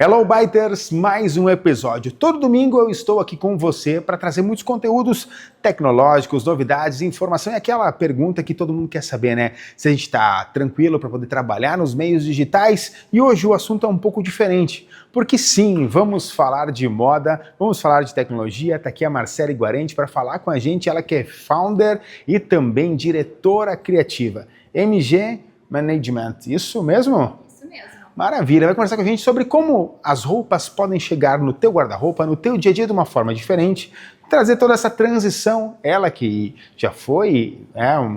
Hello Biters, mais um episódio. Todo domingo eu estou aqui com você para trazer muitos conteúdos tecnológicos, novidades, informação e aquela pergunta que todo mundo quer saber, né? Se a gente está tranquilo para poder trabalhar nos meios digitais. E hoje o assunto é um pouco diferente, porque sim, vamos falar de moda, vamos falar de tecnologia. Está aqui a Marcele Guarente para falar com a gente, ela que é founder e também diretora criativa. MG Management, isso mesmo? Maravilha, vai conversar com a gente sobre como as roupas podem chegar no teu guarda-roupa, no teu dia a dia de uma forma diferente, trazer toda essa transição, ela que já foi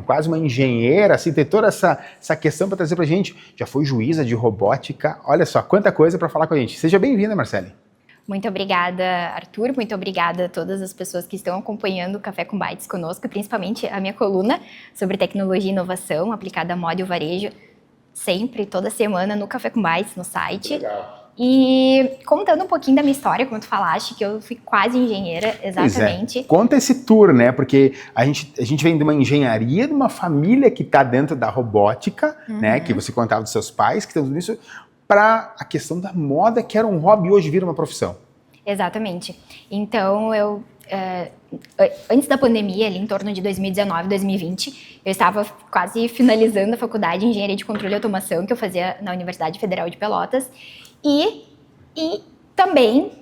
quase uma engenheira, assim, ter toda essa questão para trazer pra gente, já foi juíza de robótica, olha só, quanta coisa para falar com a gente. Seja bem-vinda, Marcele. Muito obrigada, Arthur, muito obrigada a todas as pessoas que estão acompanhando o Café com Bytes conosco, principalmente a minha coluna sobre tecnologia e inovação aplicada à moda e o varejo, sempre, toda semana, no Café com Bytes, no site. Legal. E contando um pouquinho da minha história, como tu falaste, que eu fui quase engenheira, exatamente. Pois é. Conta esse tour, né? Porque a gente vem de uma engenharia, de uma família que está dentro da robótica, né? Que você contava dos seus pais, que estão tudo isso, para a questão da moda, que era um hobby e hoje vira uma profissão. Exatamente. Então, antes da pandemia, ali em torno de 2019, 2020, eu estava quase finalizando a faculdade de Engenharia de Controle e Automação, que eu fazia na Universidade Federal de Pelotas, e também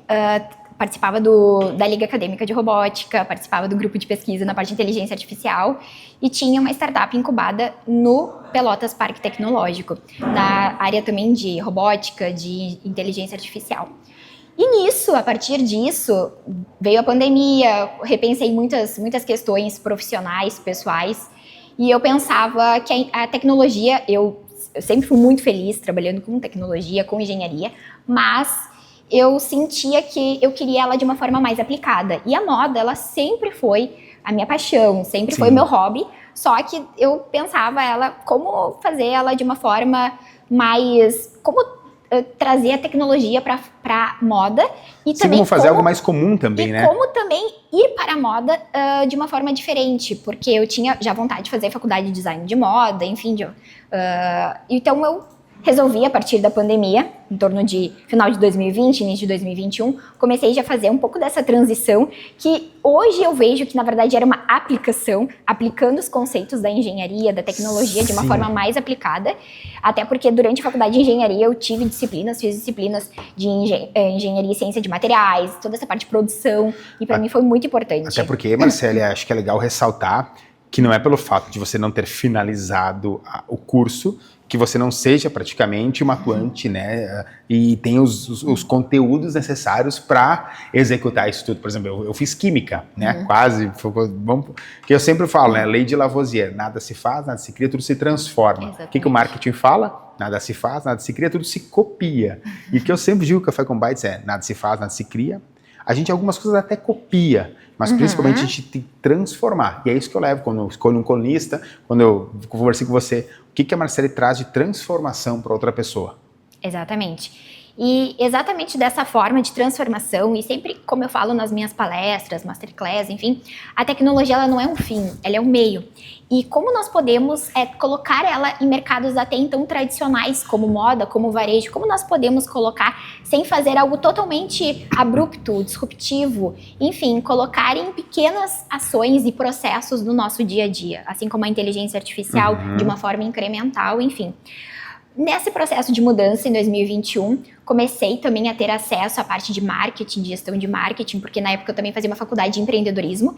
participava da Liga Acadêmica de Robótica, participava do grupo de pesquisa na parte de inteligência artificial e tinha uma startup incubada no Pelotas Parque Tecnológico, na área também de robótica, de inteligência artificial. E nisso, a partir disso, veio a pandemia, repensei muitas questões profissionais, pessoais, e eu pensava que a tecnologia, eu sempre fui muito feliz trabalhando com tecnologia, com engenharia, mas eu sentia que eu queria ela de uma forma mais aplicada. E a moda, ela sempre foi a minha paixão, sempre foi o meu hobby, só que eu pensava como fazer ela de uma forma mais... trazer a tecnologia para moda e também como fazer algo mais comum também, né? Como também ir para a moda de uma forma diferente, porque eu tinha já vontade de fazer faculdade de design de moda, enfim, então eu resolvi, a partir da pandemia, em torno de final de 2020, início de 2021, comecei já a fazer um pouco dessa transição, que hoje eu vejo que, na verdade, era uma aplicação, aplicando os conceitos da engenharia, da tecnologia, de uma forma mais aplicada, até porque durante a faculdade de engenharia eu fiz disciplinas de engenharia e ciência de materiais, toda essa parte de produção, e para mim foi muito importante. Até porque, Marcele, acho que é legal ressaltar que não é pelo fato de você não ter finalizado o curso que você não seja praticamente uma atuante, né? E tem os conteúdos necessários para executar isso tudo. Por exemplo, eu fiz química, né? Que eu sempre falo, né? Lei de Lavoisier, nada se faz, nada se cria, tudo se transforma. O que o marketing fala? Nada se faz, nada se cria, tudo se copia. E o que eu sempre digo que o Café com Bytes é nada se faz, nada se cria. A gente algumas coisas até copia, mas principalmente a gente tem que transformar. E é isso que eu levo quando eu escolho um colunista, quando eu conversei com você. O que a Marcele traz de transformação para outra pessoa? Exatamente. E exatamente dessa forma de transformação, e sempre, como eu falo nas minhas palestras, masterclass, enfim, a tecnologia ela não é um fim, ela é um meio. E como nós podemos colocar ela em mercados até então tradicionais, como moda, como varejo, como nós podemos colocar sem fazer algo totalmente abrupto, disruptivo, enfim, colocar em pequenas ações e processos do nosso dia a dia, assim como a inteligência artificial de uma forma incremental, enfim. Nesse processo de mudança, em 2021, comecei também a ter acesso à parte de marketing, de gestão de marketing, porque na época eu também fazia uma faculdade de empreendedorismo,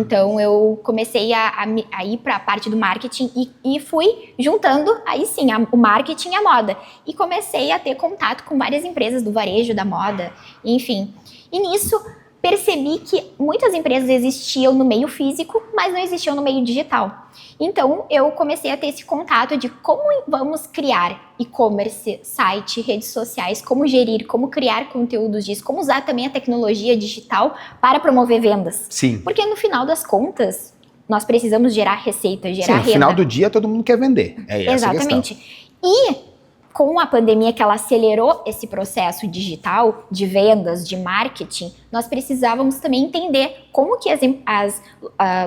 então eu comecei a ir para a parte do marketing e fui juntando, aí sim, o marketing e a moda. E comecei a ter contato com várias empresas do varejo, da moda, enfim. E nisso, percebi que muitas empresas existiam no meio físico, mas não existiam no meio digital. Então, eu comecei a ter esse contato de como vamos criar e-commerce, site, redes sociais, como gerir, como criar conteúdos disso, como usar também a tecnologia digital para promover vendas. Sim. Porque no final das contas, nós precisamos gerar receita, gerar renda. No final do dia, todo mundo quer vender. É essa Exatamente. A questão. E com a pandemia que ela acelerou esse processo digital de vendas, de marketing, nós precisávamos também entender como que as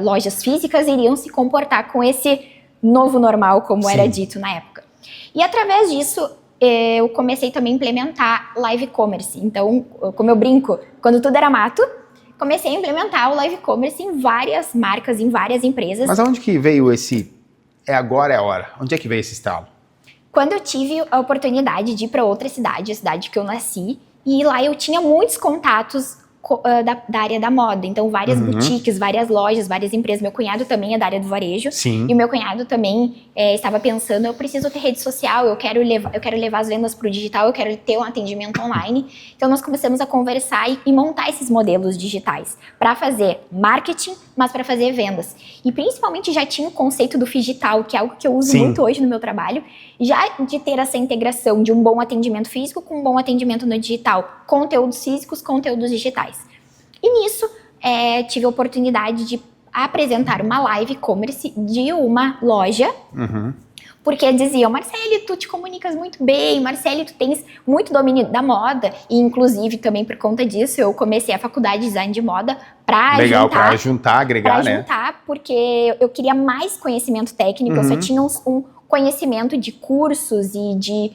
lojas físicas iriam se comportar com esse novo normal, como era dito na época. E através disso, eu comecei também a implementar live commerce. Então, como eu brinco, quando tudo era mato, comecei a implementar o live commerce em várias marcas, em várias empresas. Mas aonde que veio esse agora é a hora? Onde é que veio esse estalo? Quando eu tive a oportunidade de ir para outra cidade, a cidade que eu nasci, e lá eu tinha muitos contatos da área da moda. Então, várias boutiques, várias lojas, várias empresas. Meu cunhado também é da área do varejo. Sim. E o meu cunhado também estava pensando, eu preciso ter rede social, eu quero levar as vendas para o digital, eu quero ter um atendimento online. Então, nós começamos a conversar e montar esses modelos digitais para fazer marketing, mas para fazer vendas. E principalmente já tinha o conceito do digital, que é algo que eu uso muito hoje no meu trabalho, já de ter essa integração de um bom atendimento físico com um bom atendimento no digital, conteúdos físicos, conteúdos digitais. E nisso, tive a oportunidade de apresentar uma live e-commerce de uma loja, porque diziam, Marcele, tu te comunicas muito bem, Marcele, tu tens muito domínio da moda, e inclusive também por conta disso eu comecei a faculdade de design de moda para Legal, para juntar, agregar, né? Para juntar, porque eu queria mais conhecimento técnico, eu só tinha um conhecimento de cursos e de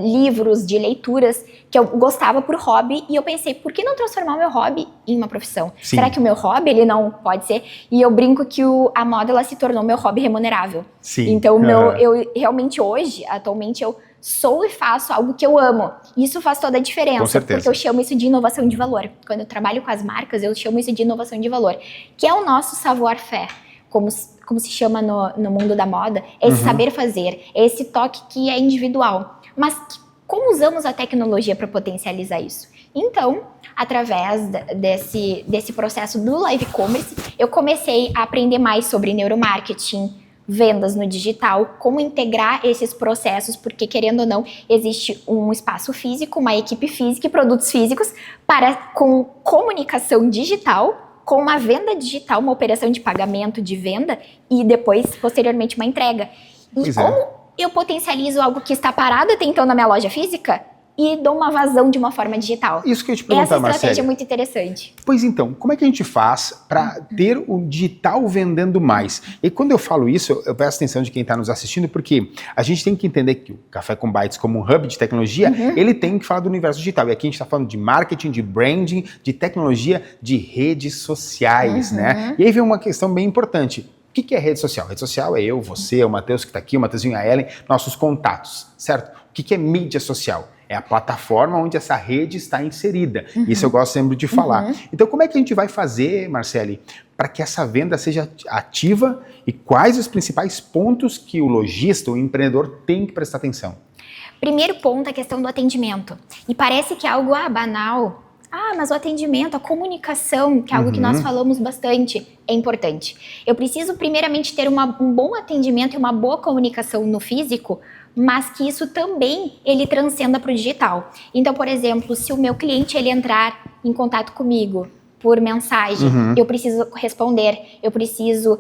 livros, de leituras, que eu gostava por hobby, e eu pensei, por que não transformar o meu hobby em uma profissão? Sim. Será que o meu hobby, ele não pode ser? E eu brinco que a moda, ela se tornou meu hobby remunerável. Sim. Então, eu realmente hoje, atualmente, eu sou e faço algo que eu amo. Isso faz toda a diferença. Com certeza. Porque eu chamo isso de inovação de valor. Quando eu trabalho com as marcas, eu chamo isso de inovação de valor, que é o nosso savoir-faire, como se chama no mundo da moda, esse saber fazer, esse toque que é individual. Mas como usamos a tecnologia para potencializar isso? Então, através desse processo do live commerce, eu comecei a aprender mais sobre neuromarketing, vendas no digital, como integrar esses processos, porque querendo ou não, existe um espaço físico, uma equipe física e produtos físicos com comunicação digital, com uma venda digital, uma operação de pagamento de venda e depois, posteriormente, uma entrega. E como eu potencializo algo que está parado até então na minha loja física e dou uma vazão de uma forma digital. Isso que eu ia te perguntar, Essa estratégia Marcele. é muito interessante. Pois então, como é que a gente faz para ter o digital vendendo mais? E quando eu falo isso, eu peço atenção de quem está nos assistindo, porque a gente tem que entender que o Café com Bytes, como um hub de tecnologia, ele tem que falar do universo digital. E aqui a gente está falando de marketing, de branding, de tecnologia, de redes sociais, né? E aí vem uma questão bem importante. O que é rede social? Rede social é eu, você, o Matheus que está aqui, o Matheusinho e a Ellen, nossos contatos, certo? O que é mídia social? É a plataforma onde essa rede está inserida. Isso eu gosto sempre de falar. Então, como é que a gente vai fazer, Marcele, para que essa venda seja ativa e quais os principais pontos que o lojista, o empreendedor tem que prestar atenção? Primeiro ponto é a questão do atendimento. E parece que é algo banal. Mas o atendimento, a comunicação, que é algo que nós falamos bastante, é importante. Eu preciso primeiramente ter um bom atendimento e uma boa comunicação no físico, mas que isso também ele transcenda para o digital. Então, por exemplo, se o meu cliente ele entrar em contato comigo por mensagem, eu preciso responder, eu preciso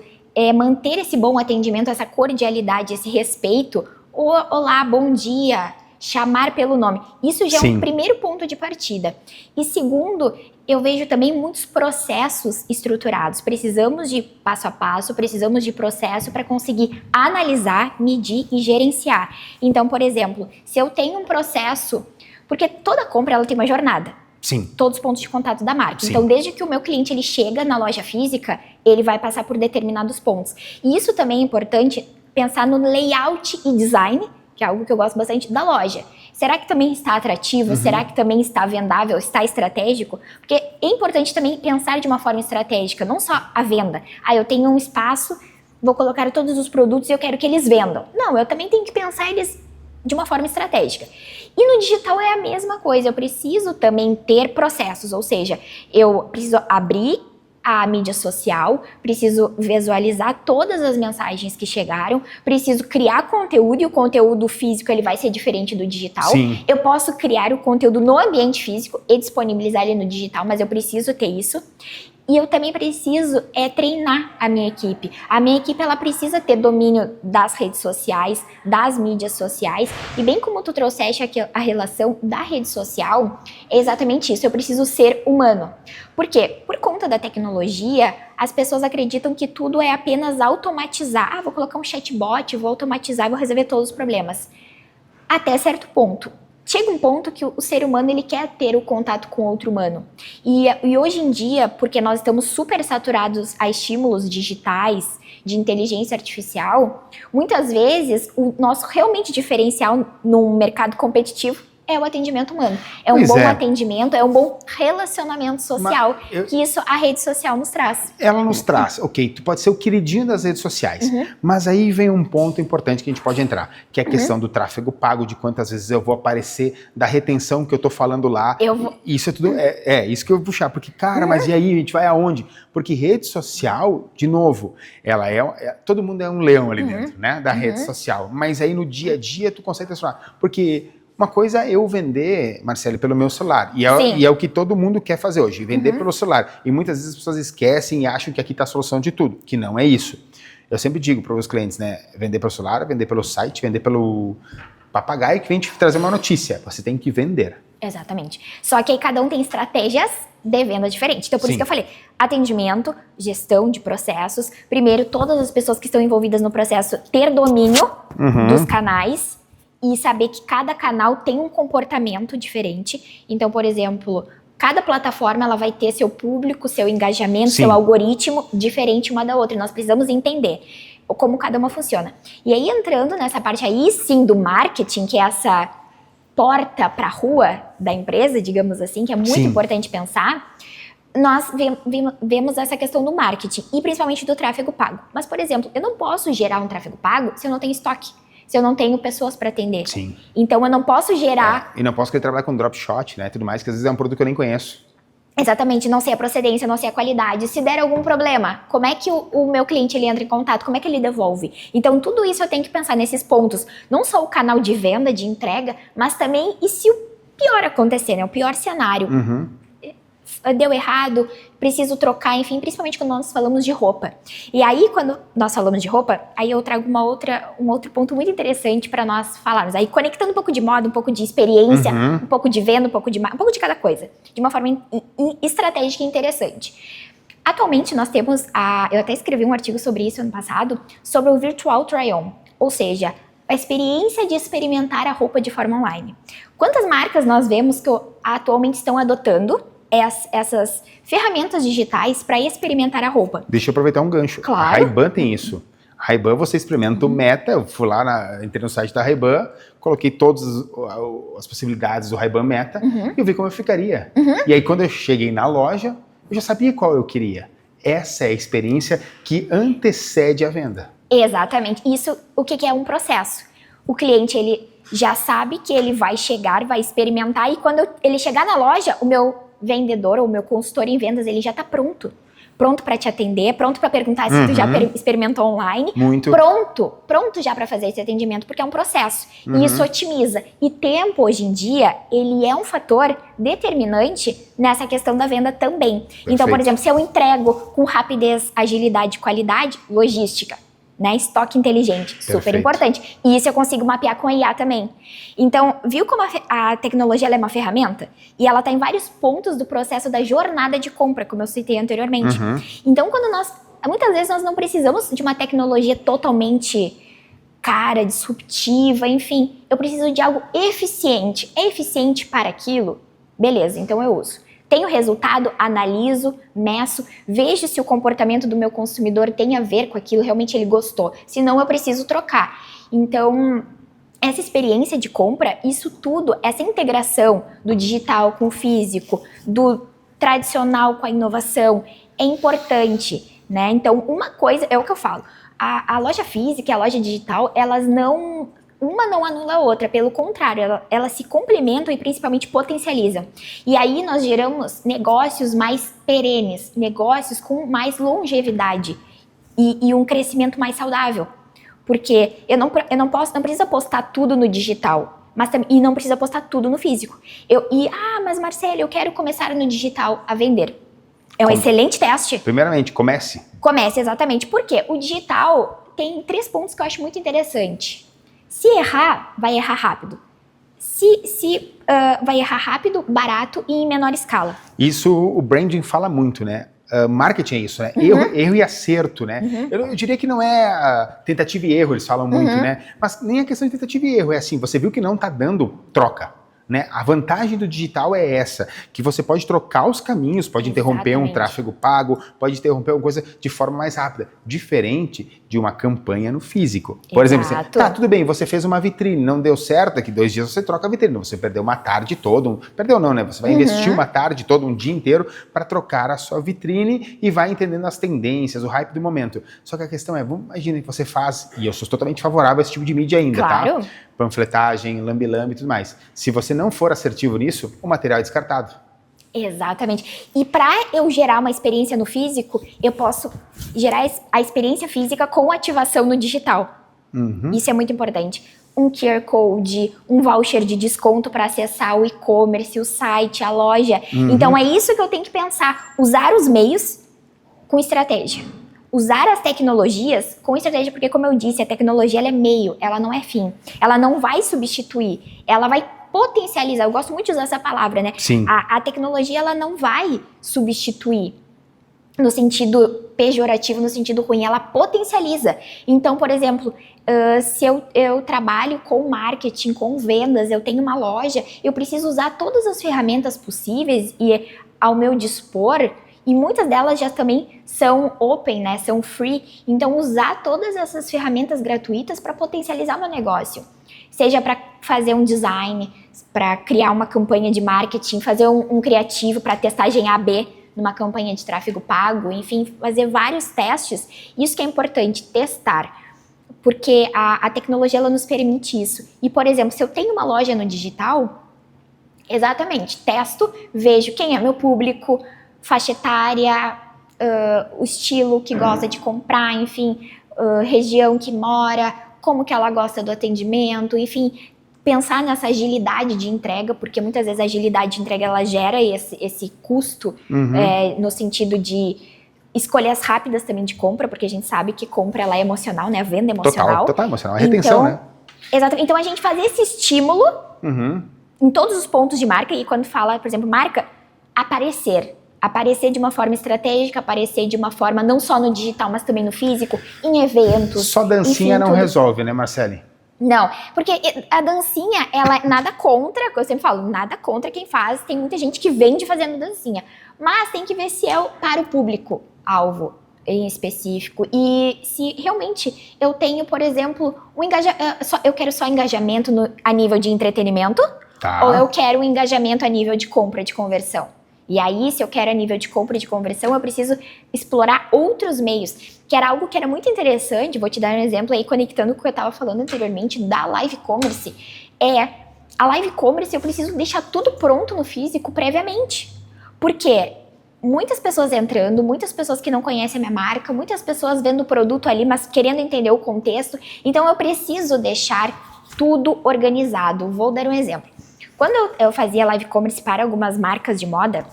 manter esse bom atendimento, essa cordialidade, esse respeito. Olá, bom dia. Chamar pelo nome. Isso já é um primeiro ponto de partida. E segundo, eu vejo também muitos processos estruturados. Precisamos de passo a passo, precisamos de processo para conseguir analisar, medir e gerenciar. Então, por exemplo, se eu tenho um processo, porque toda compra ela tem uma jornada. Sim. Todos os pontos de contato da marca. Então, desde que o meu cliente ele chega na loja física, ele vai passar por determinados pontos. E isso também é importante pensar no layout e design, que é algo que eu gosto bastante, da loja. Será que também está atrativo? Será que também está vendável? Está estratégico? Porque é importante também pensar de uma forma estratégica, não só a venda. Eu tenho um espaço, vou colocar todos os produtos e eu quero que eles vendam. Não, eu também tenho que pensar eles de uma forma estratégica. E no digital é a mesma coisa, eu preciso também ter processos, ou seja, eu preciso abrir a mídia social, preciso visualizar todas as mensagens que chegaram, preciso criar conteúdo e o conteúdo físico ele vai ser diferente do digital. Sim. Eu posso criar o conteúdo no ambiente físico e disponibilizar ele no digital, mas eu preciso ter isso. E eu também preciso treinar a minha equipe. A minha equipe ela precisa ter domínio das redes sociais, das mídias sociais. E bem como tu trouxeste aqui a relação da rede social, é exatamente isso. Eu preciso ser humano. Por quê? Por conta da tecnologia, as pessoas acreditam que tudo é apenas automatizar. Vou colocar um chatbot, vou automatizar e vou resolver todos os problemas. Até certo ponto. Chega um ponto que o ser humano ele quer ter o contato com outro humano. E hoje em dia, porque nós estamos super saturados a estímulos digitais, de inteligência artificial, muitas vezes o nosso realmente diferencial num mercado competitivo é o atendimento humano. É um bom atendimento, é um bom relacionamento social, que isso a rede social nos traz. Ela nos traz, ok, tu pode ser o queridinho das redes sociais, mas aí vem um ponto importante que a gente pode entrar, que é a questão do tráfego pago, de quantas vezes eu vou aparecer, da retenção que eu tô falando lá. Isso é tudo, isso que eu vou puxar, porque cara, mas e aí, a gente vai aonde? Porque rede social, de novo, ela todo mundo é um leão ali dentro, né, da rede social, mas aí no dia a dia tu consegue transformar, porque uma coisa é eu vender, Marcele, pelo meu celular. E é o que todo mundo quer fazer hoje, vender pelo celular. E muitas vezes as pessoas esquecem e acham que aqui está a solução de tudo, que não é isso. Eu sempre digo para os clientes, né? Vender pelo celular, vender pelo site, vender pelo papagaio que vem te trazer uma notícia. Você tem que vender. Exatamente. Só que aí cada um tem estratégias de venda diferentes. Então, por isso que eu falei, atendimento, gestão de processos. Primeiro, todas as pessoas que estão envolvidas no processo ter domínio dos canais, e saber que cada canal tem um comportamento diferente. Então, por exemplo, cada plataforma ela vai ter seu público, seu engajamento, seu algoritmo diferente uma da outra. E nós precisamos entender como cada uma funciona. E aí, entrando nessa parte aí, sim, do marketing, que é essa porta para a rua da empresa, digamos assim, que é muito importante pensar, nós vemos essa questão do marketing e principalmente do tráfego pago. Mas, por exemplo, eu não posso gerar um tráfego pago se eu não tenho estoque. Se eu não tenho pessoas para atender. Sim. Então, eu não posso gerar... E não posso querer trabalhar com drop shot, né? Tudo mais, que às vezes é um produto que eu nem conheço. Exatamente, não sei a procedência, não sei a qualidade. Se der algum problema, como é que o meu cliente ele entra em contato? Como é que ele devolve? Então, tudo isso eu tenho que pensar nesses pontos. Não só o canal de venda, de entrega, mas também, e se o pior acontecer, né? O pior cenário. Deu errado, preciso trocar, enfim, principalmente quando nós falamos de roupa. E aí, quando nós falamos de roupa, aí eu trago um outro ponto muito interessante para nós falarmos. Aí, conectando um pouco de moda, um pouco de experiência, um pouco de venda, um pouco de cada coisa. De uma forma estratégica e interessante. Atualmente, nós temos, eu até escrevi um artigo sobre isso ano passado, sobre o Virtual Try-On. Ou seja, a experiência de experimentar a roupa de forma online. Quantas marcas nós vemos que atualmente estão adotando essas ferramentas digitais para experimentar a roupa? Deixa eu aproveitar um gancho. Claro. A Ray-Ban tem isso. A Ray-Ban você experimenta o Meta, eu fui lá, entrei no site da Ray-Ban, coloquei todas as possibilidades do Ray-Ban Meta e eu vi como eu ficaria. E aí quando eu cheguei na loja, eu já sabia qual eu queria. Essa é a experiência que antecede a venda. Exatamente. Isso, o que é um processo? O cliente, ele já sabe que ele vai chegar, vai experimentar e quando ele chegar na loja, o meu vendedor ou meu consultor em vendas, ele já está pronto para te atender, pronto para perguntar se tu já experimentou online, pronto já para fazer esse atendimento, porque é um processo e isso otimiza. E tempo hoje em dia, ele é um fator determinante nessa questão da venda também. Perfeito. Então, por exemplo, se eu entrego com rapidez, agilidade, qualidade, logística, né? Estoque inteligente, super importante. E isso eu consigo mapear com a IA também. Então, viu como a tecnologia ela é uma ferramenta? E ela está em vários pontos do processo da jornada de compra, como eu citei anteriormente. Então, muitas vezes nós não precisamos de uma tecnologia totalmente cara, disruptiva, enfim. Eu preciso de algo eficiente. É eficiente para aquilo? Beleza, então eu uso. Tenho resultado, analiso, meço, vejo se o comportamento do meu consumidor tem a ver com aquilo, realmente ele gostou. Senão eu preciso trocar. Então, essa experiência de compra, isso tudo, essa integração do digital com o físico, do tradicional com a inovação, é importante, né? Então, uma coisa, é o que eu falo, a loja física e a loja digital, uma não anula a outra, pelo contrário, elas se complementam e principalmente potencializam. E aí nós geramos negócios mais perenes, negócios com mais longevidade e um crescimento mais saudável. Porque eu não preciso apostar tudo no digital, e não preciso apostar tudo no físico. Mas Marcelo, eu quero começar no digital a vender. É um excelente teste. Primeiramente, comece. Comece, exatamente. Por quê? O digital tem 3 pontos que eu acho muito interessante. Se errar, vai errar rápido. Vai errar rápido, barato e em menor escala. Isso o branding fala muito, né? marketing é isso, né? Erro e acerto, né? Eu diria que não é tentativa e erro, eles falam muito, né? Mas nem a questão de tentativa e erro, é assim, você viu que não tá dando, troca. Né? A vantagem do digital é essa, que você pode trocar os caminhos, pode interromper um tráfego pago, pode interromper uma coisa de forma mais rápida, diferente de uma campanha no físico. Por exemplo, assim, tá, tudo bem, você fez uma vitrine, não deu certo, daqui 2 dias você troca a vitrine, você perdeu uma tarde toda, perdeu não, né? Você vai investir uma tarde toda, um dia inteiro para trocar a sua vitrine e vai entendendo as tendências, o hype do momento. Só que a questão é, imagina que você faz, e eu sou totalmente favorável a esse tipo de mídia ainda, tá? Panfletagem, lambi-lambi e tudo mais. Se você não for assertivo nisso, o material é descartado. Exatamente. E para eu gerar uma experiência no físico, eu posso gerar a experiência física com ativação no digital. Isso é muito importante. Um QR Code, um voucher de desconto para acessar o e-commerce, o site, a loja. Então é isso que eu tenho que pensar. Usar os meios com estratégia. Usar as tecnologias com estratégia, porque como eu disse, a tecnologia ela é meio, ela não é fim. Ela não vai substituir, ela vai potencializar. Eu gosto muito de usar essa palavra, né? Sim. A tecnologia ela não vai substituir no sentido pejorativo, no sentido ruim, ela potencializa. Então, por exemplo, se eu trabalho com marketing, com vendas, eu tenho uma loja, eu preciso usar todas as ferramentas possíveis e ao meu dispor. E muitas delas já também são open, né? São free. Então, usar todas essas ferramentas gratuitas para potencializar o meu negócio. Seja para fazer um design, para criar uma campanha de marketing, fazer um criativo para testagem A/B numa campanha de tráfego pago, enfim, fazer vários testes. Isso que é importante, testar. Porque a tecnologia ela nos permite isso. E, por exemplo, se eu tenho uma loja no digital, exatamente, testo, vejo quem é meu público, faixa etária, o estilo que gosta de comprar, enfim, região que mora, como que ela gosta do atendimento, enfim, pensar nessa agilidade de entrega, porque muitas vezes a agilidade de entrega ela gera esse custo no sentido de escolhas rápidas também de compra, porque a gente sabe que compra ela é emocional, né? A venda é emocional. Total emocional, a retenção, né? Exatamente. Então a gente fazer esse estímulo em todos os pontos de marca, e quando fala, por exemplo, marca, aparecer de uma forma estratégica, aparecer de uma forma não só no digital, mas também no físico, em eventos. Só dancinha enfim, não resolve, né, Marcele? Não, porque a dancinha, ela nada contra, eu sempre falo, nada contra quem faz, tem muita gente que vende fazendo dancinha, mas tem que ver se é para o público-alvo em específico, e se realmente eu tenho, por exemplo, eu quero só engajamento a nível de entretenimento, ou eu quero um engajamento a nível de compra, de conversão. E aí, se eu quero a nível de compra e de conversão, eu preciso explorar outros meios, que era algo que era muito interessante. Vou te dar um exemplo aí, conectando com o que eu estava falando anteriormente, da live commerce. A live commerce eu preciso deixar tudo pronto no físico previamente. Porque muitas pessoas entrando, muitas pessoas que não conhecem a minha marca, muitas pessoas vendo o produto ali, mas querendo entender o contexto. Então, eu preciso deixar tudo organizado. Vou dar um exemplo. Quando eu fazia live commerce para algumas marcas de moda,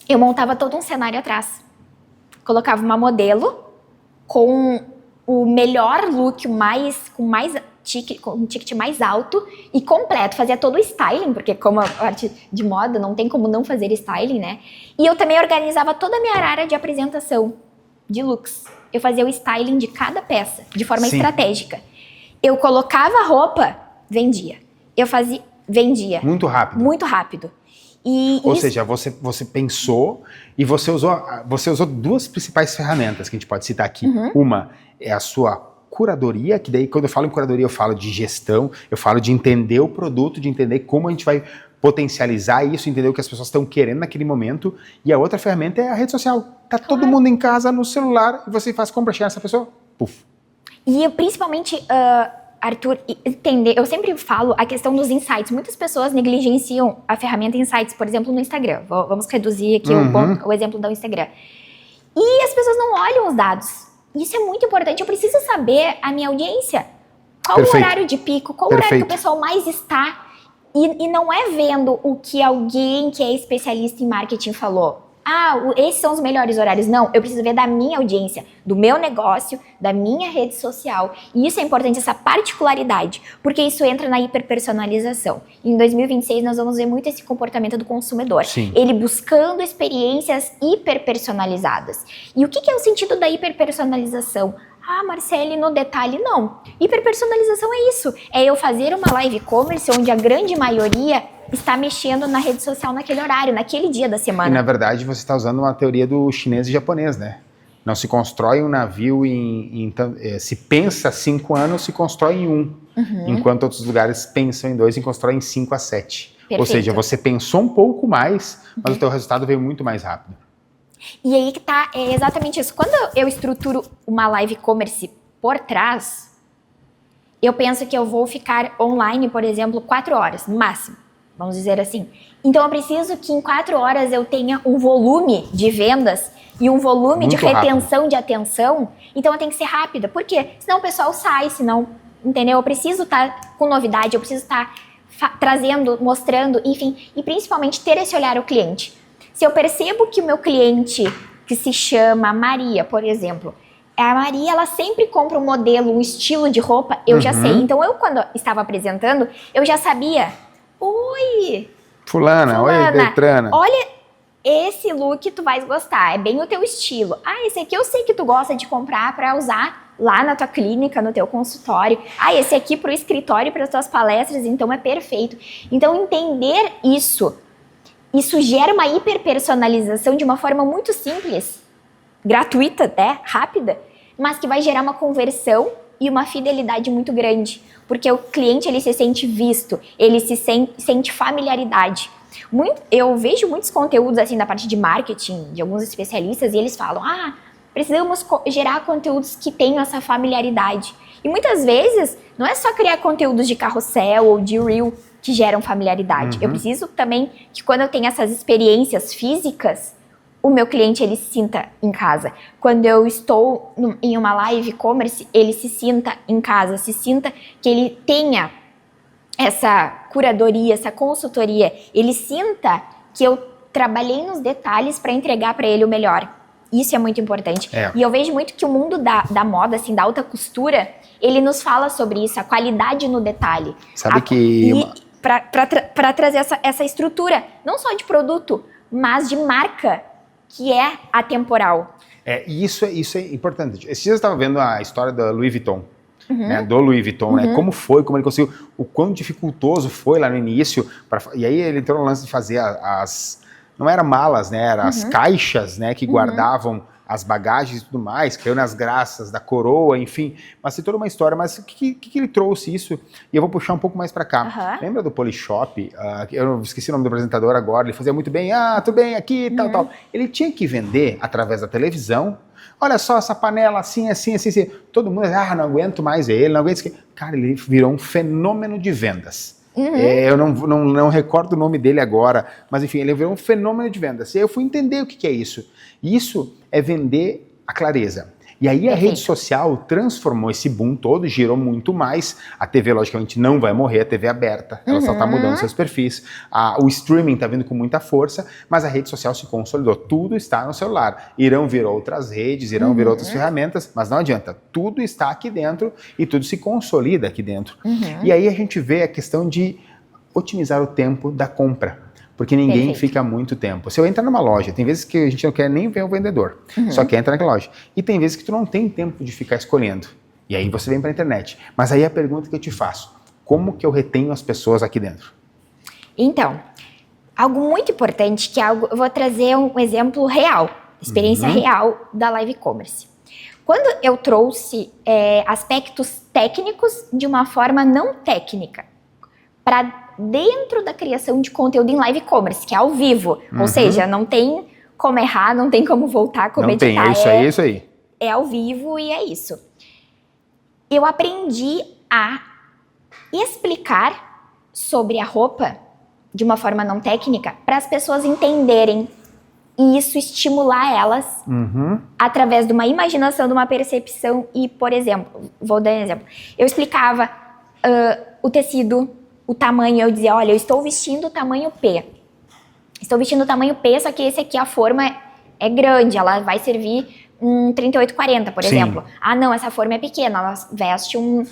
eu montava todo um cenário atrás. Colocava uma modelo com o melhor look, com um ticket mais alto e completo. Fazia todo o styling, porque como a arte de moda, não tem como não fazer styling, né? E eu também organizava toda a minha área de apresentação de looks. Eu fazia o styling de cada peça, de forma estratégica. Eu colocava a roupa, vendia. Vendia. Muito rápido. Muito rápido. Ou seja, você pensou e você usou duas principais ferramentas que a gente pode citar aqui. Uma é a sua curadoria, que daí quando eu falo em curadoria eu falo de gestão, eu falo de entender o produto, de entender como a gente vai potencializar isso, entender o que as pessoas estão querendo naquele momento. E a outra ferramenta é a rede social. Tá todo mundo em casa no celular e você faz compra, chega nessa pessoa, puf. E principalmente... Arthur, entender, eu sempre falo a questão dos insights. Muitas pessoas negligenciam a ferramenta Insights, por exemplo, no Instagram. Vamos reduzir aqui o exemplo do Instagram. E as pessoas não olham os dados. Isso é muito importante. Eu preciso saber a minha audiência. Qual o horário de pico, qual o horário que o pessoal mais está. E não é vendo o que alguém que é especialista em marketing falou. esses são os melhores horários. Não, eu preciso ver da minha audiência, do meu negócio, da minha rede social. E isso é importante, essa particularidade, porque isso entra na hiperpersonalização. Em 2026, nós vamos ver muito esse comportamento do consumidor. Sim. Ele buscando experiências hiperpersonalizadas. E o que é o sentido da hiperpersonalização? Marcele, no detalhe, não. Hiperpersonalização é isso. É eu fazer uma live e-commerce onde a grande maioria está mexendo na rede social naquele horário, naquele dia da semana. E na verdade você está usando uma teoria do chinês e japonês, né? Não se constrói um navio se pensa 5 anos, se constrói em 1. Enquanto outros lugares pensam em 2 e constroem em 5 a 7. Ou seja, você pensou um pouco mais, mas o teu resultado veio muito mais rápido. E aí que tá, é exatamente isso. Quando eu estruturo uma live e-commerce por trás, eu penso que eu vou ficar online, por exemplo, 4 horas, no máximo. Vamos dizer assim. Então eu preciso que em 4 horas eu tenha um volume de vendas e um volume muito de retenção rápido. De atenção. Então eu tenho que ser rápida. Por quê? Senão o pessoal sai, entendeu? Eu preciso estar com novidade, eu preciso estar trazendo, mostrando, enfim. E principalmente ter esse olhar ao cliente. Se eu percebo que o meu cliente, que se chama Maria, por exemplo, a Maria, ela sempre compra um modelo, um estilo de roupa, eu já sei. Então eu, quando estava apresentando, eu já sabia. Oi, Fulana, oi, Beltrana. Olha, esse look tu vais gostar, é bem o teu estilo. Esse aqui eu sei que tu gosta de comprar para usar lá na tua clínica, no teu consultório. Esse aqui pro escritório, para as tuas palestras, então é perfeito. Então entender isso gera uma hiperpersonalização de uma forma muito simples, gratuita até, rápida, mas que vai gerar uma conversão e uma fidelidade muito grande, porque o cliente ele se sente visto, ele se sente familiaridade. Eu vejo muitos conteúdos assim da parte de marketing, de alguns especialistas, e eles falam, precisamos gerar conteúdos que tenham essa familiaridade. E muitas vezes, não é só criar conteúdos de carrossel ou de reel que geram familiaridade. Eu preciso também que quando eu tenho essas experiências físicas, o meu cliente ele se sinta em casa. Quando eu estou em uma live e-commerce, ele se sinta em casa, se sinta que ele tenha essa curadoria, essa consultoria, ele sinta que eu trabalhei nos detalhes para entregar para ele o melhor. Isso é muito importante. E eu vejo muito que o mundo da moda, assim, da alta costura, ele nos fala sobre isso, a qualidade no detalhe. Sabe que... Para trazer essa estrutura, não só de produto, mas de marca, que é atemporal. Isso é importante. Esses dias eu estava vendo a história da Louis Vuitton, né, do Louis Vuitton, né, como ele conseguiu, o quão dificultoso foi lá no início, e aí ele entrou no lance de fazer não eram malas, né, eram as caixas, né, que guardavam as bagagens e tudo mais, caiu nas graças da coroa, enfim, mas tem toda uma história. Mas o que ele trouxe isso? E eu vou puxar um pouco mais para cá. Lembra do Polishop? Eu esqueci o nome do apresentador agora, ele fazia muito bem, tudo bem, aqui, tal. Ele tinha que vender através da televisão. Olha só essa panela assim. Todo mundo, não aguento mais ele, não aguento isso. Cara, ele virou um fenômeno de vendas. Eu não recordo o nome dele agora, mas enfim, ele virou um fenômeno de vendas. E aí eu fui entender o que é isso. Isso é vender a clareza. E aí a rede social transformou esse boom todo, girou muito mais. A TV, logicamente, não vai morrer, a TV é aberta, ela só está mudando seus perfis. O streaming está vindo com muita força, mas a rede social se consolidou. Tudo está no celular. Irão vir outras redes, irão vir outras ferramentas, mas não adianta. Tudo está aqui dentro e tudo se consolida aqui dentro. E aí a gente vê a questão de otimizar o tempo da compra. Porque ninguém fica muito tempo. Se eu entrar numa loja, tem vezes que a gente não quer nem ver o vendedor, só quer entrar naquela loja. E tem vezes que tu não tem tempo de ficar escolhendo. E aí você vem para a internet. Mas aí a pergunta que eu te faço, como que eu retenho as pessoas aqui dentro? Então, algo muito importante, eu vou trazer um exemplo real, experiência real da live e-commerce. Quando eu trouxe aspectos técnicos de uma forma não técnica, para dentro da criação de conteúdo em live e-commerce, que é ao vivo. Ou seja, não tem como errar, não tem como voltar, como editar. Não tem, é isso aí. É ao vivo e é isso. Eu aprendi a explicar sobre a roupa de uma forma não técnica para as pessoas entenderem e isso estimular elas através de uma imaginação, de uma percepção e, por exemplo, vou dar um exemplo. Eu explicava o tecido, o tamanho, eu dizia, olha, eu estou vestindo o tamanho P. estou vestindo o tamanho P, só que esse aqui a forma é grande, ela vai servir um 38-40, por exemplo. Ah, não, essa forma é pequena, ela veste um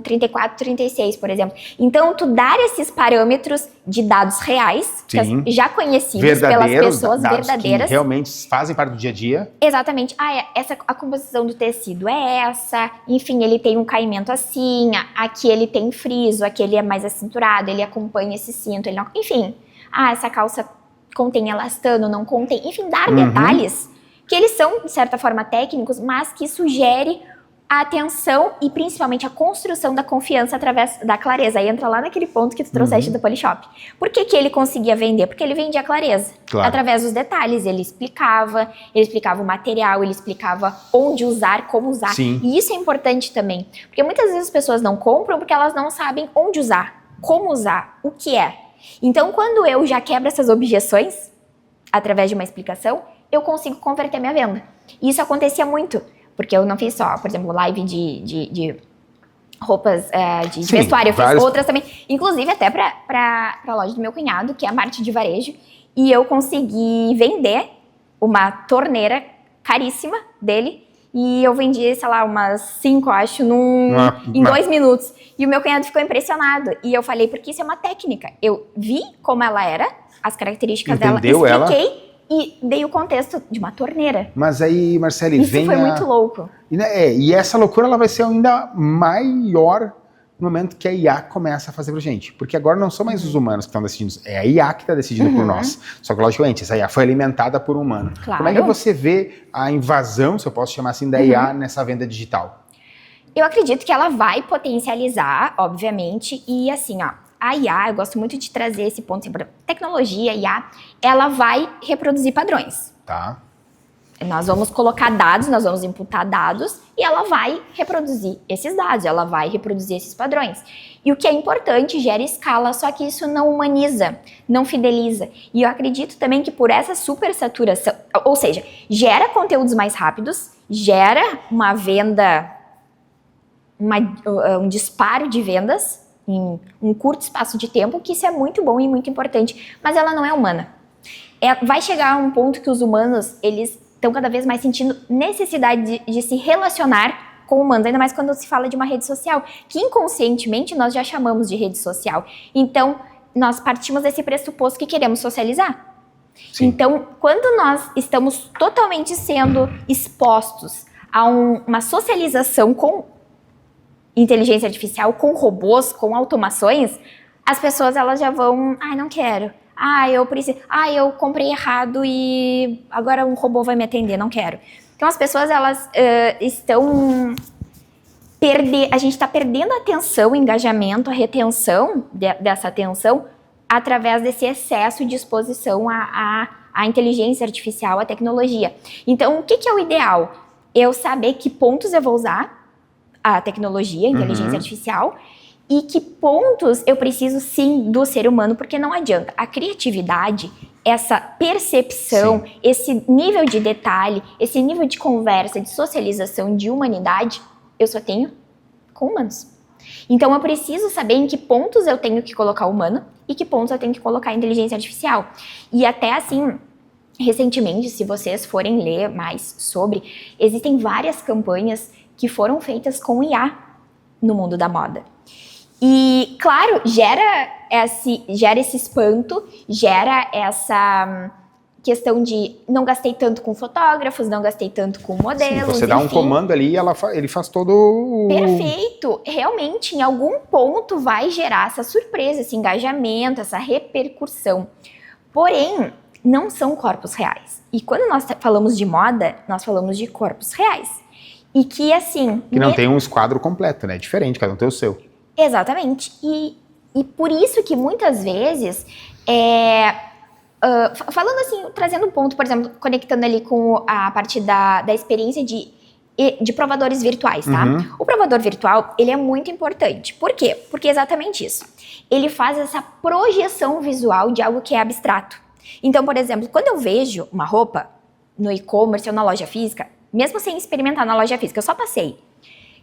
34-36, por exemplo. Então, tu dar esses parâmetros de dados reais, já conhecidos pelas pessoas verdadeiras. Que realmente fazem parte do dia a dia. Exatamente. Ah, a composição do tecido é essa, enfim, ele tem um caimento assim, aqui ele tem friso, aqui ele é mais acinturado, ele acompanha esse cinto, ele não... Enfim, essa calça contém elastano, não contém... Enfim, dar detalhes que eles são, de certa forma, técnicos, mas que sugere a atenção e principalmente a construção da confiança através da clareza. Aí entra lá naquele ponto que tu trouxeste do Polishop. Por que ele conseguia vender? Porque ele vendia clareza. Claro. Através dos detalhes. Ele explicava o material, ele explicava onde usar, como usar. Sim. E isso é importante também. Porque muitas vezes as pessoas não compram porque elas não sabem onde usar, como usar, o que é. Então, quando eu já quebro essas objeções, através de uma explicação, eu consigo converter minha venda. E isso acontecia muito, porque eu não fiz só, por exemplo, live de roupas, de vestuário, eu fiz outras também, inclusive até para a loja do meu cunhado, que é a Marte de Varejo, e eu consegui vender uma torneira caríssima dele, e eu vendi, sei lá, umas 5, acho, em 2 minutos. E o meu cunhado ficou impressionado. E eu falei, porque isso é uma técnica. Eu vi como ela era, as características dela, expliquei, e dei o contexto de uma torneira. Mas aí, Marcele, isso foi muito louco. E essa loucura ela vai ser ainda maior no momento que a IA começa a fazer pra gente. Porque agora não são mais os humanos que estão decidindo, é a IA que está decidindo por nós. Só que, logicamente, essa IA foi alimentada por um humano. Claro. Como é que você vê a invasão, se eu posso chamar assim, da IA nessa venda digital? Eu acredito que ela vai potencializar, obviamente, e assim, a IA, eu gosto muito de trazer esse ponto, tecnologia, IA, ela vai reproduzir padrões. Tá. Nós vamos colocar dados, nós vamos imputar dados e ela vai reproduzir esses dados, ela vai reproduzir esses padrões. E o que é importante, gera escala, só que isso não humaniza, não fideliza. E eu acredito também que por essa supersaturação, ou seja, gera conteúdos mais rápidos, gera uma venda, um disparo de vendas em um curto espaço de tempo, que isso é muito bom e muito importante, mas ela não é humana. Vai chegar a um ponto que os humanos, eles estão cada vez mais sentindo necessidade de se relacionar com humanos, ainda mais quando se fala de uma rede social, que inconscientemente nós já chamamos de rede social. Então, nós partimos desse pressuposto que queremos socializar. Sim. Então, quando nós estamos totalmente sendo expostos a uma socialização com inteligência artificial, com robôs, com automações, as pessoas elas já vão, não quero. Eu preciso, eu comprei errado e agora um robô vai me atender, não quero. Então as pessoas elas estão a gente está perdendo a atenção, o engajamento, a retenção dessa atenção através desse excesso de exposição à inteligência artificial, à tecnologia. Então o que é o ideal? Eu saber que pontos eu vou usar a tecnologia, a inteligência artificial, e que pontos eu preciso sim do ser humano, porque não adianta. A criatividade, essa percepção, esse nível de detalhe, esse nível de conversa, de socialização, de humanidade, eu só tenho com humanos. Então eu preciso saber em que pontos eu tenho que colocar o humano e que pontos eu tenho que colocar a inteligência artificial. E até assim, recentemente, se vocês forem ler mais sobre, existem várias campanhas que foram feitas com IA no mundo da moda. E, claro, gera esse espanto, gera essa questão de não gastei tanto com fotógrafos, não gastei tanto com modelos. Sim, você dá um comando ali e ele faz todo o... Perfeito! Realmente, em algum ponto vai gerar essa surpresa, esse engajamento, essa repercussão. Porém, não são corpos reais. E quando nós falamos de moda, nós falamos de corpos reais. E que, assim... Que não tem um esquadro completo, né? É diferente, cada um tem o seu. Exatamente. E por isso que muitas vezes, falando assim, trazendo um ponto, por exemplo, conectando ali com a parte da experiência de provadores virtuais, tá? O provador virtual, ele é muito importante. Por quê? Porque é exatamente isso. Ele faz essa projeção visual de algo que é abstrato. Então, por exemplo, quando eu vejo uma roupa no e-commerce ou na loja física, mesmo sem experimentar na loja física, eu só passei.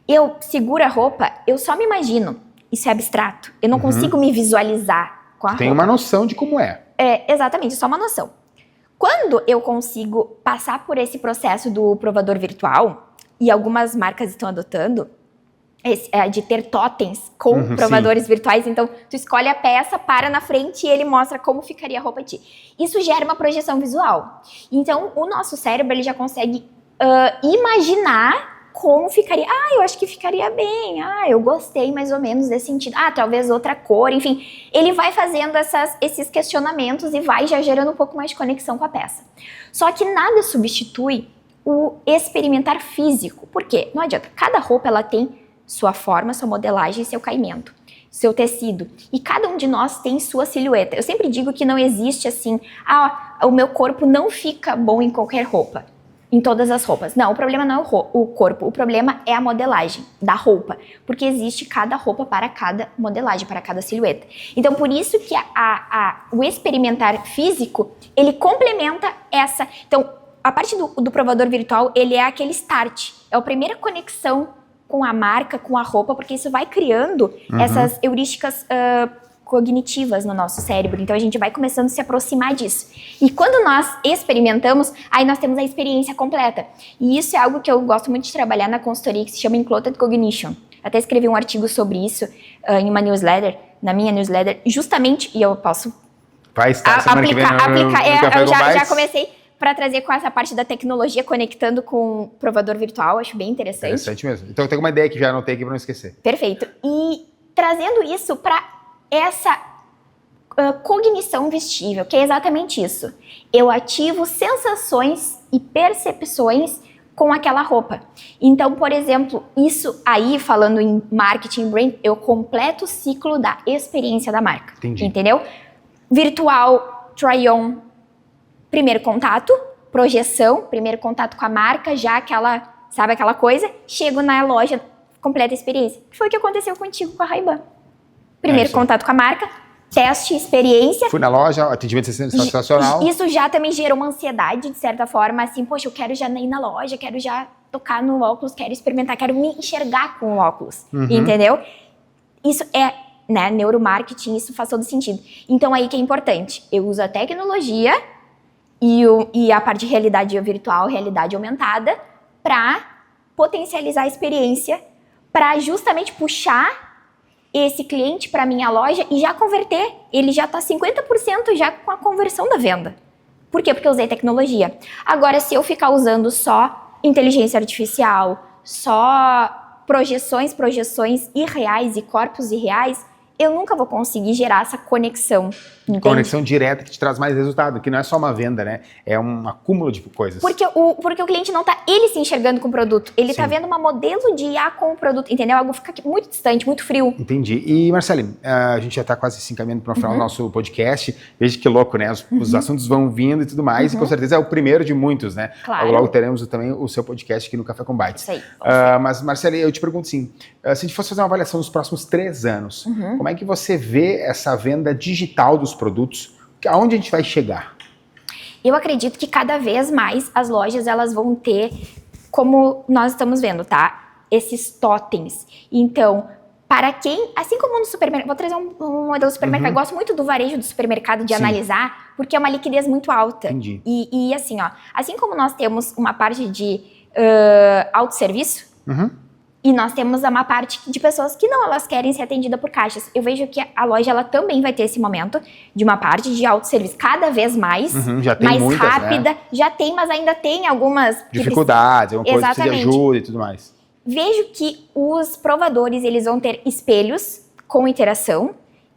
Eu seguro a roupa, eu só me imagino. Isso é abstrato. Eu não consigo me visualizar com a roupa. Tem uma noção de como é. Exatamente, só uma noção. Quando eu consigo passar por esse processo do provador virtual, e algumas marcas estão adotando, de ter totens com provadores virtuais, então tu escolhe a peça, para na frente e ele mostra como ficaria a roupa a ti. Isso gera uma projeção visual. Então o nosso cérebro ele já consegue imaginar como ficaria. Eu acho que ficaria bem. Eu gostei mais ou menos desse sentido. Talvez outra cor, enfim. Ele vai fazendo esses questionamentos e vai já gerando um pouco mais de conexão com a peça. Só que nada substitui o experimentar físico. Por quê? Não adianta. Cada roupa ela tem sua forma, sua modelagem, seu caimento, seu tecido. E cada um de nós tem sua silhueta. Eu sempre digo que não existe assim, o meu corpo não fica bom em qualquer roupa. Em todas as roupas. Não, o problema não é o corpo, o problema é a modelagem da roupa, porque existe cada roupa para cada modelagem, para cada silhueta. Então, por isso que o experimentar físico, ele complementa essa. Então, a parte do provador virtual, ele é aquele start, é a primeira conexão com a marca, com a roupa, porque isso vai criando essas heurísticas cognitivas no nosso cérebro, então a gente vai começando a se aproximar disso. E quando nós experimentamos, aí nós temos a experiência completa. E isso é algo que eu gosto muito de trabalhar na consultoria, que se chama Included Cognition. Até escrevi um artigo sobre isso em uma newsletter, na minha newsletter, justamente, e eu posso vai estar semana que vem eu já comecei para trazer com essa parte da tecnologia, conectando com o provador virtual, acho bem interessante. Interessante mesmo. Então eu tenho uma ideia que já anotei aqui para não esquecer. Perfeito. E trazendo isso para essa cognição vestível, que é exatamente isso. Eu ativo sensações e percepções com aquela roupa. Então, por exemplo, isso aí, falando em marketing brand, eu completo o ciclo da experiência da marca. Entendi. Entendeu? Virtual, try-on, primeiro contato, projeção, primeiro contato com a marca, já aquela coisa, chego na loja, completa a experiência. Foi o que aconteceu contigo com a Ray-Ban. Primeiro contato com a marca, teste, experiência. Fui na loja, atendimento sensacional. Isso já também gerou uma ansiedade, de certa forma, assim, poxa, eu quero já ir na loja, quero já tocar no óculos, quero experimentar, quero me enxergar com o óculos, entendeu? Isso é, neuromarketing, isso faz todo sentido. Então aí que é importante, eu uso a tecnologia e a parte de realidade virtual, realidade aumentada, para potencializar a experiência, para justamente puxar esse cliente para minha loja e já converter. Ele já está 50% já com a conversão da venda. Por quê? Porque eu usei tecnologia. Agora, se eu ficar usando só inteligência artificial, só projeções irreais e corpos irreais, eu nunca vou conseguir gerar essa conexão. Entende? Conexão direta que te traz mais resultado, que não é só uma venda, né? É um acúmulo de coisas. Porque o cliente não tá ele se enxergando com o produto, ele tá vendo uma modelo de IA com o produto, entendeu? Algo fica muito distante, muito frio. Entendi. E, Marceline, a gente já tá quase se encaminhando para o final do nosso podcast. Veja que louco, né? Os assuntos vão vindo e tudo mais, e com certeza é o primeiro de muitos, né? Claro. Logo também também o seu podcast aqui no Café com Bytes. Isso aí. Mas, Marceline, eu te pergunto assim, se a gente fosse fazer uma avaliação nos próximos 3 anos, como é que você vê essa venda digital dos produtos? Aonde a gente vai chegar? Eu acredito que cada vez mais as lojas elas vão ter, como nós estamos vendo, tá? Esses totens. Então, para quem, assim como no supermercado, vou trazer um modelo do supermercado, eu gosto muito do varejo do supermercado de analisar, porque é uma liquidez muito alta. Entendi. E assim, assim como nós temos uma parte de autosserviço, e nós temos uma parte de pessoas que não, elas querem ser atendidas por caixas. Eu vejo que a loja ela também vai ter esse momento de uma parte de autosserviço cada vez mais, já tem mais muitas, rápida. Né? Já tem, mas ainda tem algumas dificuldades, alguma coisa que precisa de ajuda e tudo mais. Vejo que os provadores eles vão ter espelhos com interação.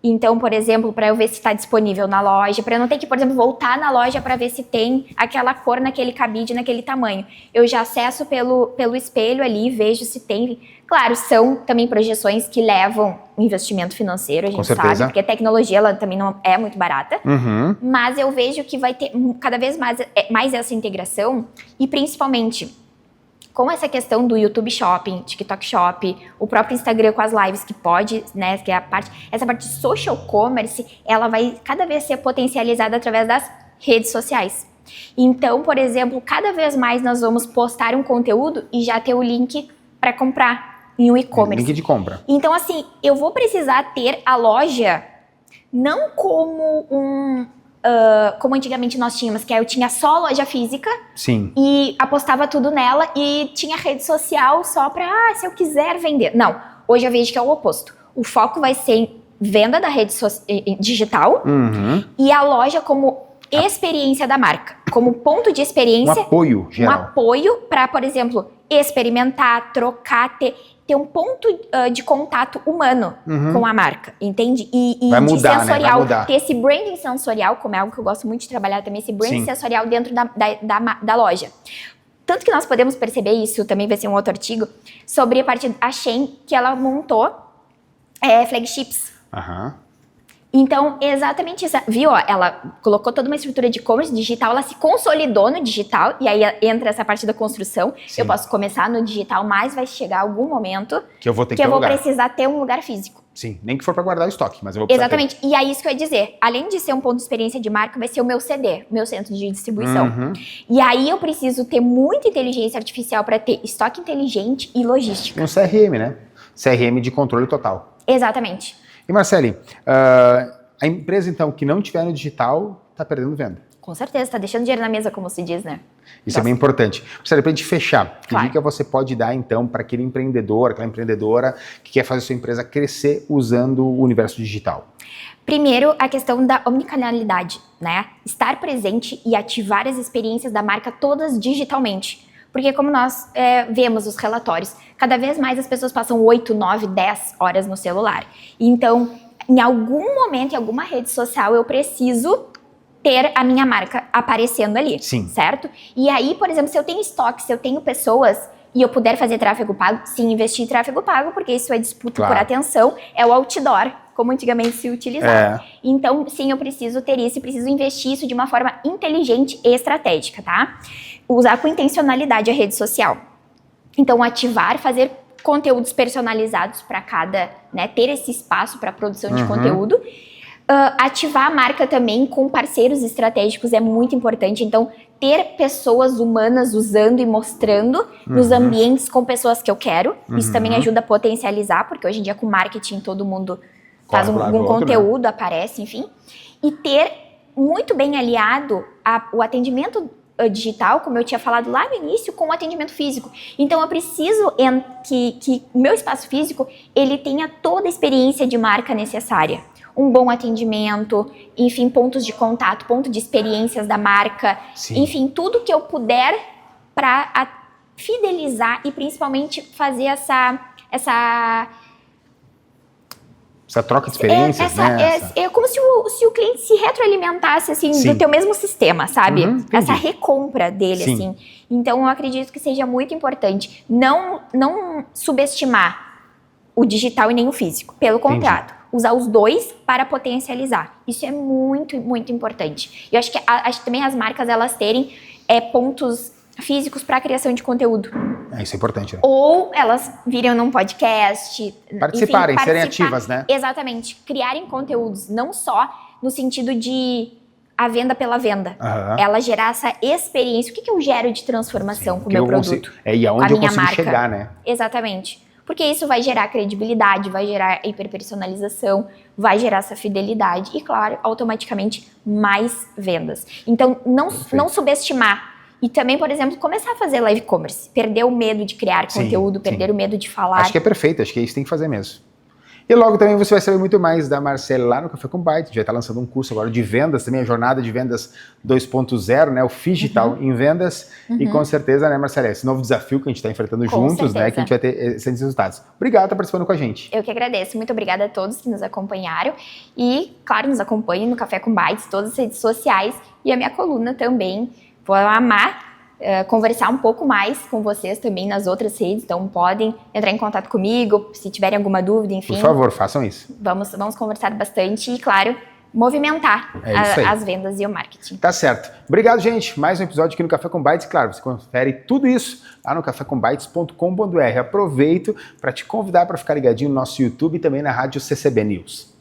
Então, por exemplo, para eu ver se está disponível na loja, para eu não ter que, por exemplo, voltar na loja para ver se tem aquela cor naquele cabide, naquele tamanho. Eu já acesso pelo espelho ali, vejo se tem. Claro, são também projeções que levam um investimento financeiro, a gente sabe, porque a tecnologia ela também não é muito barata. Mas eu vejo que vai ter cada vez mais essa integração e principalmente com essa questão do YouTube Shopping, TikTok Shop, o próprio Instagram com as lives que pode, né, que é essa parte de social commerce, ela vai cada vez ser potencializada através das redes sociais. Então, por exemplo, cada vez mais nós vamos postar um conteúdo e já ter o link para comprar em um e-commerce. Link de compra. Então, assim, eu vou precisar ter a loja não como como antigamente nós tínhamos, que eu tinha só loja física. Sim. E apostava tudo nela e tinha rede social só pra, se eu quiser vender. Não, hoje eu vejo que é o oposto. O foco vai ser em venda da rede digital e a loja como experiência da marca, como ponto de experiência. Um apoio geral. Um apoio para, por exemplo, experimentar, trocar, ter um ponto de contato humano com a marca, entende? E vai mudar, sensorial, né? Vai mudar. ter esse branding sensorial, como é algo que eu gosto muito de trabalhar também, esse branding sensorial dentro da loja. Tanto que nós podemos perceber isso, também vai ser um outro artigo, sobre a parte da Shein, que ela montou flagships. Então, exatamente isso. Viu? Ela colocou toda uma estrutura de e-commerce digital, ela se consolidou no digital, e aí entra essa parte da construção. Sim. Eu posso começar no digital, mas vai chegar algum momento que eu vou ter que eu vou precisar ter um lugar físico. Sim, nem que for para guardar o estoque, mas eu vou precisar Exatamente. E é isso que eu ia dizer. Além de ser um ponto de experiência de marca, vai ser o meu CD, meu centro de distribuição. E aí eu preciso ter muita inteligência artificial para ter estoque inteligente e logística. Um CRM, né? CRM de controle total. Exatamente. E Marcele, a empresa então que não tiver no digital está perdendo venda. Com certeza, está deixando dinheiro na mesa, como se diz, né? Isso é bem importante. Marcele, para a gente fechar, que Claro. dica você pode dar então para aquele empreendedor, aquela empreendedora que quer fazer a sua empresa crescer usando o universo digital? Primeiro, a questão da omnicanalidade, né? Estar presente e ativar as experiências da marca todas digitalmente. Porque como nós vemos os relatórios, cada vez mais as pessoas passam 8, 9, 10 horas no celular. Então, em algum momento, em alguma rede social, eu preciso ter a minha marca aparecendo ali, Sim. certo? E aí, por exemplo, se eu tenho estoque, se eu tenho pessoas e eu puder fazer tráfego pago, sim, investir em tráfego pago, porque isso é disputa por atenção, é o outdoor, como antigamente se utilizava. Então, sim, eu preciso ter isso e preciso investir isso de uma forma inteligente e estratégica, tá? Usar com intencionalidade a rede social. Então, ativar, fazer conteúdos personalizados para cada, né, ter esse espaço para produção de conteúdo. Ativar a marca também com parceiros estratégicos é muito importante. Então, ter pessoas humanas usando e mostrando nos ambientes com pessoas que eu quero. Isso também ajuda a potencializar, porque hoje em dia com marketing todo mundo faz algum conteúdo, né? Aparece, enfim. E ter muito bem aliado o atendimento digital, como eu tinha falado lá no início, com o atendimento físico. Então, eu preciso que o meu espaço físico ele tenha toda a experiência de marca necessária. Um bom atendimento, enfim, pontos de contato, ponto de experiências da marca, enfim, tudo que eu puder para fidelizar e principalmente fazer essa troca de experiências, né? É como se o cliente se retroalimentasse, assim, do teu mesmo sistema, sabe? Essa recompra dele, assim. Então, eu acredito que seja muito importante não subestimar o digital e nem o físico. Pelo contrário, usar os dois para potencializar. Isso é muito, muito importante. E eu acho que também as marcas, elas terem pontos físicos para a criação de conteúdo. Isso é importante, né? Ou elas virem num podcast. Participarem, serem ativas, né? Exatamente. Criarem conteúdos, não só no sentido de a venda pela venda. Ela gerar essa experiência. O que eu gero de transformação com o meu produto? E aonde eu consigo chegar, né? Exatamente. Porque isso vai gerar credibilidade, vai gerar hiperpersonalização, vai gerar essa fidelidade e, claro, automaticamente mais vendas. Então, não subestimar. E também, por exemplo, começar a fazer live commerce. Perder o medo de criar conteúdo, perder o medo de falar. Acho que é perfeito, acho que é isso que tem que fazer mesmo. E logo também você vai saber muito mais da Marcele lá no Café com Bytes. A gente vai estar lançando um curso agora de vendas, também a jornada de vendas 2.0, né? O Digital em vendas. E com certeza, né, Marcele, esse novo desafio que a gente está enfrentando juntos, né? Que a gente vai ter excelentes resultados. Obrigado por estar participando com a gente. Eu que agradeço. Muito obrigada a todos que nos acompanharam. E, claro, nos acompanhem no Café com Bytes, todas as redes sociais e a minha coluna também. Vou amar conversar um pouco mais com vocês também nas outras redes, então podem entrar em contato comigo, se tiverem alguma dúvida, enfim. Por favor, façam isso. Vamos conversar bastante e, claro, movimentar as vendas e o marketing. Tá certo. Obrigado, gente. Mais um episódio aqui no Café com Bytes. Claro, você confere tudo isso lá no cafécombytes.com.br. Aproveito para te convidar para ficar ligadinho no nosso YouTube e também na rádio CCB News.